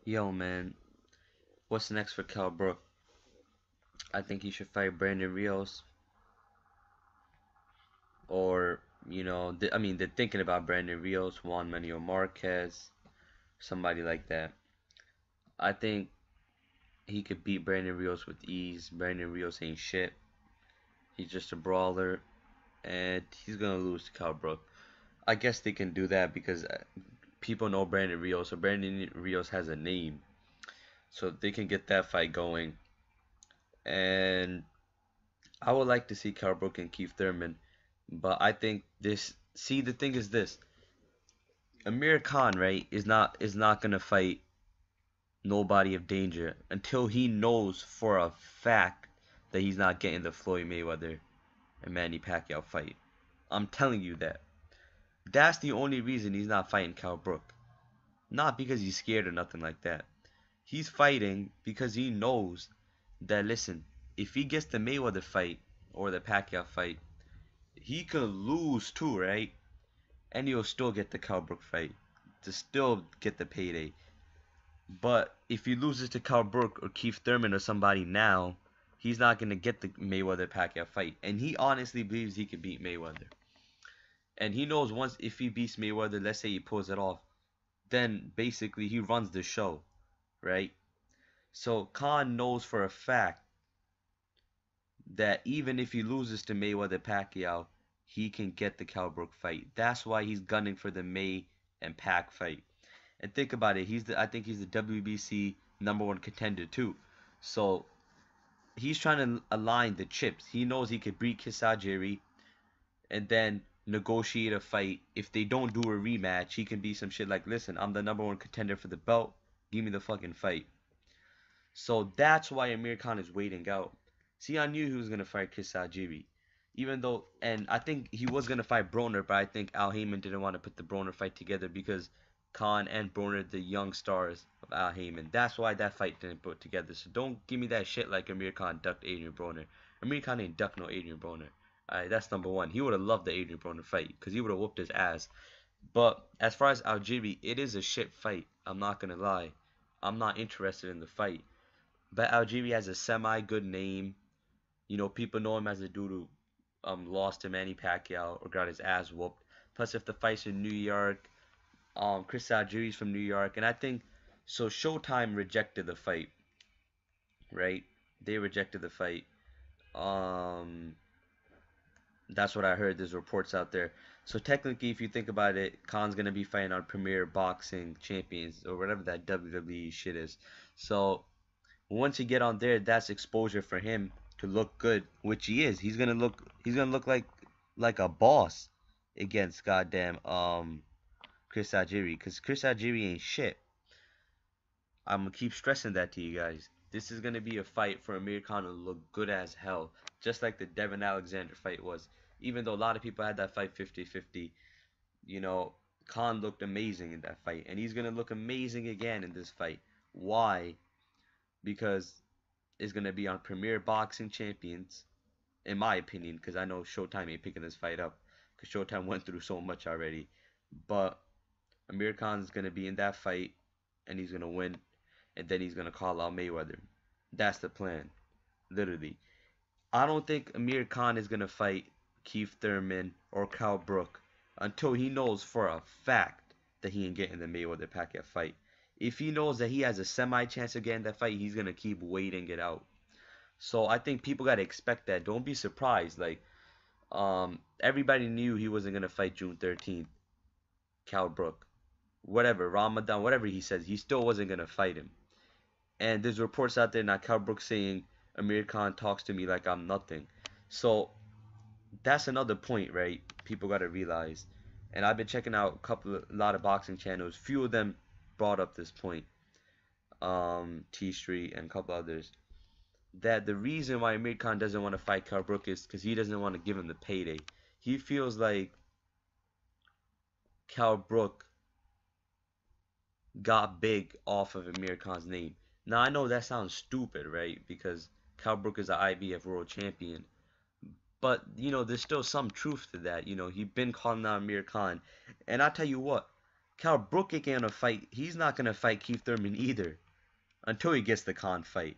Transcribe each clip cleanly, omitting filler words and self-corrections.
Yo, man, what's next for Kell Brook? I think he should fight Brandon Rios, or I mean, they're thinking about Brandon Rios, Juan Manuel Marquez, somebody like that. I think he could beat Brandon Rios with ease. Brandon Rios ain't shit. He's just a brawler, and he's gonna lose to Kell Brook. I guess they can do that because people know Brandon Rios, so Brandon Rios has a name, so they can get that fight going. And I would like to see Kell Brook and Keith Thurman, but I think this. See, the thing is this: Amir Khan, right, is not gonna fight nobody of danger until he knows for a fact that he's not getting the Floyd Mayweather and Manny Pacquiao fight. I'm telling you that. That's the only reason he's not fighting Kell Brook. Not because he's scared or nothing like that. He's fighting because he knows that, listen, if he gets the Mayweather fight or the Pacquiao fight, he could lose too, right? And he'll still get the Kell Brook fight to still get the payday. But if he loses to Kell Brook or Keith Thurman or somebody now, he's not gonna get the Mayweather Pacquiao fight. And he honestly believes he could beat Mayweather. And he knows once if he beats Mayweather, let's say he pulls it off, then basically he runs the show, right? So Khan knows for a fact that even if he loses to Mayweather Pacquiao, he can get the Kell Brook fight. That's why he's gunning for the May and Pac fight. And think about it, I think he's the WBC #1 contender too. So he's trying to align the chips. He knows he could beat Kisajiri and then negotiate a fight. If they don't do a rematch, he can be some shit like, listen, I'm the #1 contender for the belt. Give me the fucking fight. So that's why Amir Khan is waiting out. See, I knew he was gonna fight Chris Algieri, even though, and I think he was gonna fight Broner, but I think Al Heyman didn't want to put the Broner fight together because Khan and Broner, the young stars of Al Heyman. That's why that fight didn't put together. So don't give me that shit like Amir Khan ducked Adrian Broner. Amir Khan ain't ducked no Adrian Broner. Alright, that's number one. He would have loved the Adrian Broner fight because he would have whooped his ass. But as far as Algieri, it is a shit fight. I'm not gonna lie. I'm not interested in the fight. But Algieri has a semi good name. People know him as a dude who lost to Manny Pacquiao or got his ass whooped. Plus, if the fight's in New York, Chris Algieri's from New York, and I think so. Showtime rejected the fight, right? They rejected the fight. Um, that's what I heard. There's reports out there. So technically, if you think about it, Khan's gonna be fighting on Premier Boxing Champions or whatever that WWE shit is. So once you get on there, that's exposure for him to look good, which he is. He's gonna look like a boss against goddamn Chris Algieri, cause Chris Algieri ain't shit. I'm gonna keep stressing that to you guys. This is gonna be a fight for Amir Khan to look good as hell, just like the Devin Alexander fight was. Even though a lot of people had that fight 50-50, you know, Khan looked amazing in that fight, and he's gonna look amazing again in this fight. Why? Because it's gonna be on Premier Boxing Champions, in my opinion, because I know Showtime ain't picking this fight up, because Showtime went through so much already. But Amir Khan's gonna be in that fight, and he's gonna win, and then he's gonna call out Mayweather. That's the plan, literally. I don't think Amir Khan is gonna fight Keith Thurman or Kell Brook until he knows for a fact that he ain't getting the Mayweather Pacquiao fight. If he knows that he has a semi chance of getting that fight, he's gonna keep waiting it out. So I think people gotta expect that. Don't be surprised. Like, everybody knew he wasn't gonna fight June 13th. Kell Brook, whatever Ramadan, whatever he says, he still wasn't gonna fight him. And there's reports out there now. Kell Brook saying Amir Khan talks to me like I'm nothing. So that's another point, right? People gotta realize. And I've been checking out a lot of boxing channels. Few of them brought up this point. T Street and a couple others, that the reason why Amir Khan doesn't want to fight Kell Brook is because he doesn't want to give him the payday. He feels like Kell Brook got big off of Amir Khan's name. Now I know that sounds stupid, right? Because Kell Brook is an IBF world champion. But there's still some truth to that. He been calling out Amir Khan. And I tell you what, Kell Brook ain't gonna fight. He's not gonna fight Keith Thurman either until he gets the Khan fight.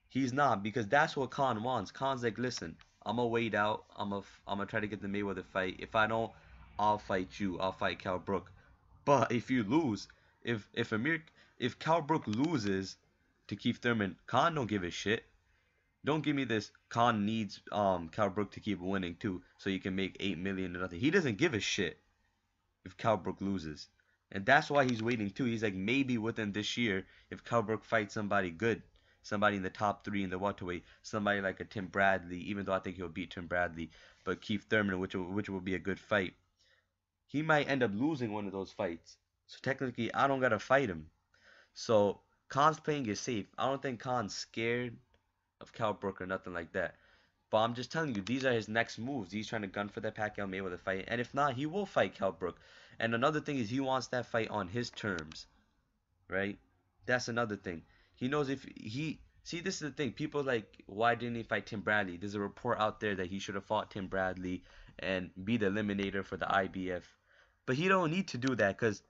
He's not, because that's what Khan wants. Khan's like, listen, I'm gonna wait out. I'm gonna try to get the Mayweather fight. If I don't, I'll fight you. I'll fight Kell Brook. But if you lose, if Kell Brook loses to Keith Thurman, Khan don't give a shit. Don't give me this. Khan needs Kell Brook to keep winning too, so you can make 8 million or nothing. He doesn't give a shit if Kell Brook loses, and that's why he's waiting too. He's like, maybe within this year, if Kell Brook fights somebody good, somebody in the top three in the welterweight, somebody like a Tim Bradley, even though I think he'll beat Tim Bradley, but Keith Thurman, which will be a good fight, he might end up losing one of those fights. So technically, I don't gotta fight him. So Khan's playing it safe. I don't think Khan's scared of Kell Brook or nothing like that. But I'm just telling you, these are his next moves. He's trying to gun for that Pacquiao Mayweather fight, and if not, he will fight Kell Brook. And another thing is, he wants that fight on his terms, right? That's another thing. He knows if he see, this is the thing. People like, why didn't he fight Tim Bradley? There's a report out there that he should have fought Tim Bradley and be the eliminator for the IBF. But he don't need to do that because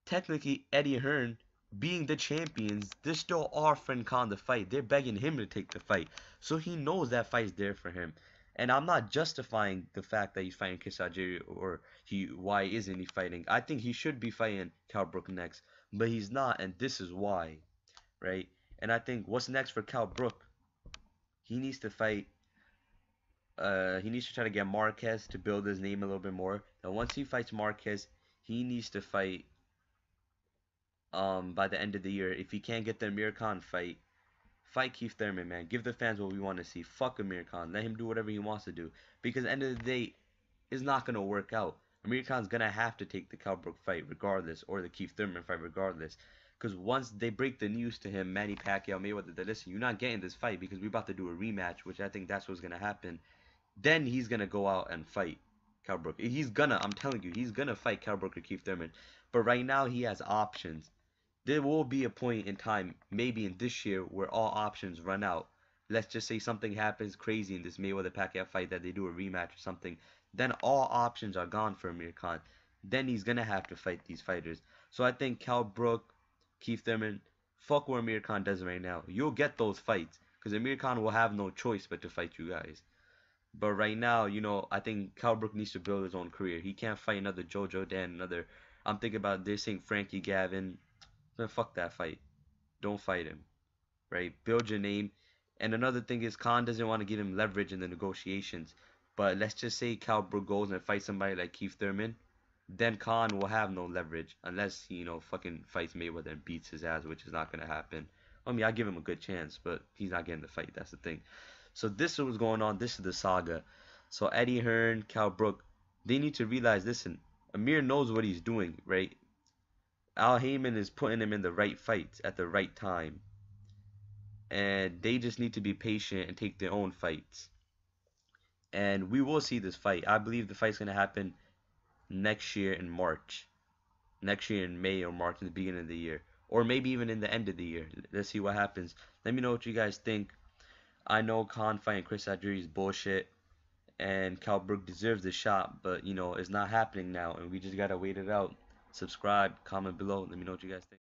technically Eddie Hearn being the champions, they're still offering Khan the fight. They're begging him to take the fight. So he knows that fight's there for him. And I'm not justifying the fact that he's fighting Chris Algieri, or why isn't he fighting. I think he should be fighting Kell Brook next, but he's not, and this is why, right? And I think what's next for Kell Brook? He needs to fight. He needs to try to get Marquez to build his name a little bit more. And once he fights Marquez, he needs to fight by the end of the year. If he can't get the Amir Khan fight, fight Keith Thurman, man. Give the fans what we want to see. Fuck Amir Khan. Let him do whatever he wants to do. Because at the end of the day, it's not gonna work out. Amir Khan's gonna have to take the Kell Brook fight regardless, or the Keith Thurman fight regardless. Because once they break the news to him, Manny Pacquiao Mayweather, that listen, you're not getting this fight because we're about to do a rematch, which I think that's what's gonna happen. Then he's gonna go out and fight Kell Brook. I'm telling you, he's gonna fight Kell Brook or Keith Thurman. But right now he has options. There will be a point in time, maybe in this year, where all options run out. Let's just say something happens crazy in this Mayweather-Pacquiao fight, that they do a rematch or something. Then all options are gone for Amir Khan. Then he's gonna have to fight these fighters. So I think Kell Brook, Keith Thurman, fuck what Amir Khan does right now. You'll get those fights, because Amir Khan will have no choice but to fight you guys. But right now, I think Kell Brook needs to build his own career. He can't fight another Jojo Dan, another. I'm thinking about they're saying Frankie Gavin. Then fuck that fight. Don't fight him, right? Build your name. And another thing is, Khan doesn't want to give him leverage in the negotiations. But let's just say Kell Brook goes and fights somebody like Keith Thurman, then Khan will have no leverage unless he, fucking fights Mayweather and beats his ass, which is not gonna happen. I mean, I give him a good chance, but he's not getting the fight. That's the thing. So this is what's going on. This is the saga. So Eddie Hearn, Kell Brook, they need to realize, listen, Amir knows what he's doing, right? Al Heyman is putting him in the right fights at the right time. And they just need to be patient and take their own fights. And we will see this fight. I believe the fight's going to happen next year in March. Next year in May or March, in the beginning of the year. Or maybe even in the end of the year. Let's see what happens. Let me know what you guys think. I know Khan fighting Chris Algieri is bullshit. And Kell Brook deserves the shot. But, it's not happening now. And we just got to wait it out. Subscribe, comment below. Let me know what you guys think.